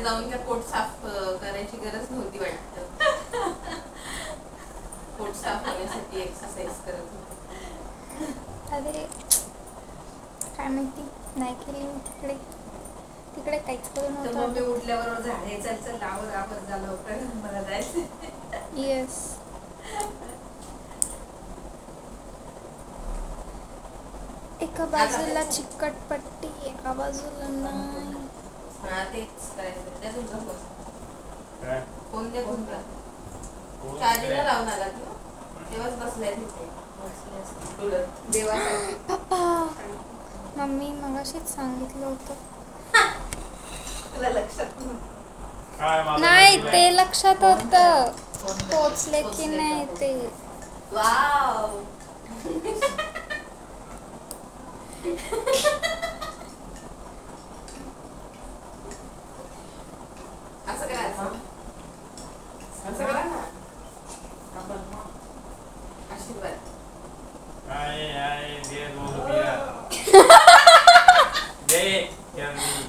मध्ये जाऊन त्या पोट साफ करायची गरज नव्हती वाटतं. पोट साफ होण्यासाठी एक्सरसाइज करत होते. अरे काय माहिती नाही केली मी तिकडे. तिकडे काहीच करू तर नव्हतं. मम्मी उठल्यावर झाडे चल चल लावर आवर झालं होतं मला जायचं. येस. एका बाजूला चिकटपट्टी एका बाजूला नाही. हा तेच करायचं. त्या तुमचा काय फोन दे फोनला. चार्जिंगला लावून आला तू तेव्हाच बसलाय तिथे. देवासाठी. पप्पा मम्मी मगाशीच सांगितलं होतं. तुला लक्षात काय माझं नाही म्हणजे ते लक्षात होतं. पोचले की नाही ते. वाव. असं करायचं. असं करा ना. आशीर्वाद. काय आहे दे 2 रुपया दे जल्दी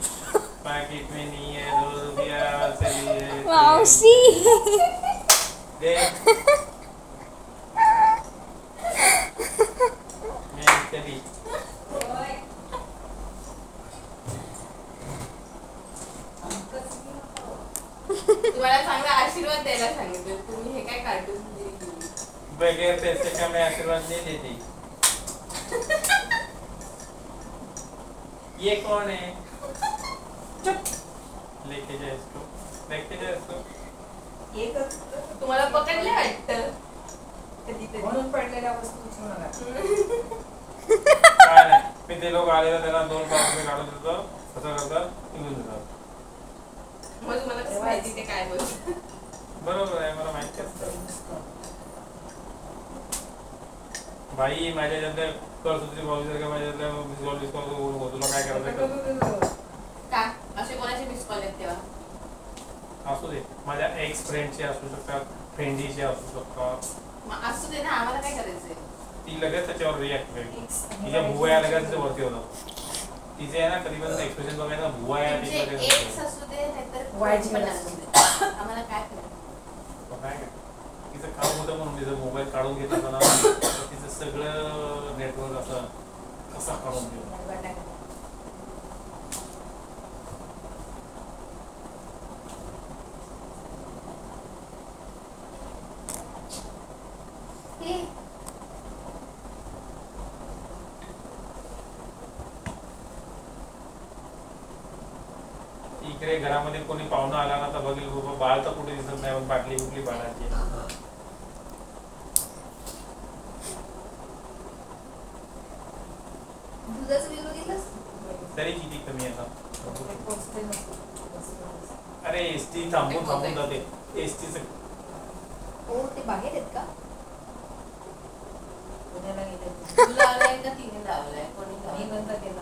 पाकिट में नहीं है 2 रुपया चलिए मावशी दे मैं चली तुम्हाला चांगला आशीर्वाद द्यायला सांगितलं. तुम्ही हे काय कार्टून बगैर पैसे का मैं आशीर्वाद नहीं देती. ये कौन है? चुप लेके जा इसको हे कर तुम्हाला पकडले वाटतं कधीतरी. म्हणून पडलेल्या वस्तू उचलू नका. काय नाही मी ते लोक आले तर त्यांना 2-5 रुपये काढून देतो. असं करतात निघून जातात. मग तुम्हाला कसं माहिती ते काय बोलत. बरोबर आहे मला माहिती असतं. भाई माझ्याच्यातल्या करसूत्री भाऊसारख्या माझ्यातल्या मिस कॉल तुला काय करायचं का असे कोणाचे मिस कॉल आहेत तेव्हा. असू दे माझ्या एक्स फ्रेंडचे असू शकतात फ्रेंडीचे असू शकतात. मग असू दे ना आम्हाला काय करायचंय. ती लगेच त्याच्यावर रिॲक्ट करेल. तिच्या भुवया लगेच तिच्या वरती होतं. तिचे आहे ना कधी पण एक्सप्रेशन बघायचं भुवया तुमचे एक्स असू दे नाहीतर वाईट पण असू दे आम्हाला काय करायचं. काय तिचं काम होतं म्हणून तिचं मोबाईल काढून घेत असताना तिचं सगळं नेटवर्क असं कसा काढून घेऊ. इकडे घरामध्ये कोणी पाहुणा आला ना तर बघेल बाबा बाळ तर कुठे दिसत नाही पण बाटली कुठली बाळाची. दुधाचं बिल बघितलंस. तरी किती कमी आता. अरे एसटी थांबून जाते. एसटीच हो ते बाहेर आहेत का पुण्याला गेले. तू लावलाय का तिने लावलाय कोणी मी लावलाय. बंद केला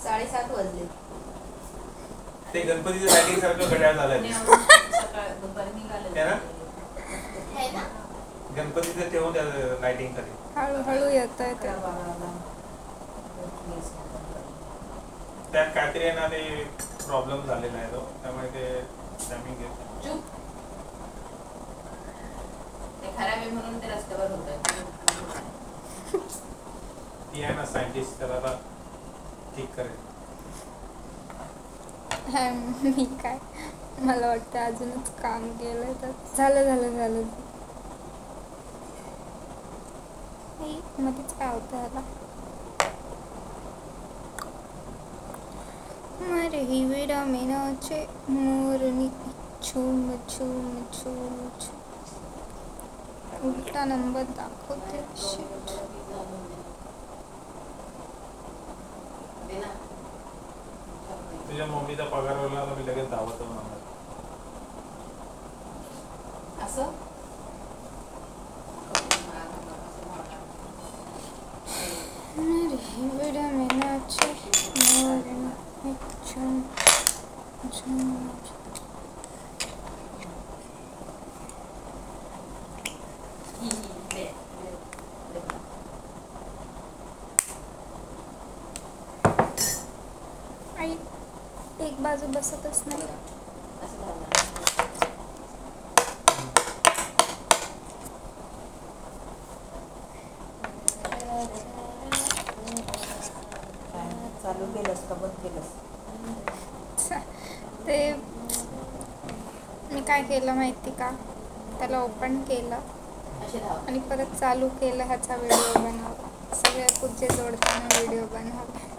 7:30 वाजले. ते गणपतीचं लाइटिंग सारखं घड्याळ झालंय. सकाळ दुपारी निघाले है ना? है ना. गणपतीचं ठेवून त्या लाइटिंग साठी हळूहळू येत आहे ते. त्यात काहीतरी आहे ना ते प्रॉब्लेम झालेला आहे तो त्यामुळे ते टायमिंग घेत. चुप. ते खराब आहे म्हणून ते रस्त्यावर होत. ती आहे ना सायंटिस्ट त्याला आता ठीक करेल. मी काय मला वाटतं अजूनच काम केलं तर झालं मध्येच काय होतं ह्याला. मरे ही विडा मेनाचे मोरनी छूम छूम छूम छूम. उलटा नंबर दाखवते. शिट. तुझ्या मम्मीचा पगार वरला मी लगेच धावत म्हणणार. असं मरे ही विडा मेनाचे मोरनी छूम छूम. बाजू बसतच नाही. असं धावणार. चालू केलंस का बंद केलंस? ते मी काय केलं माहिती का, त्याला ओपन केलं असे धाव. आणि परत चालू केलं, ह्याचा व्हिडिओ बनवला, सगळे पुढचे जोडताना व्हिडिओ बनवला.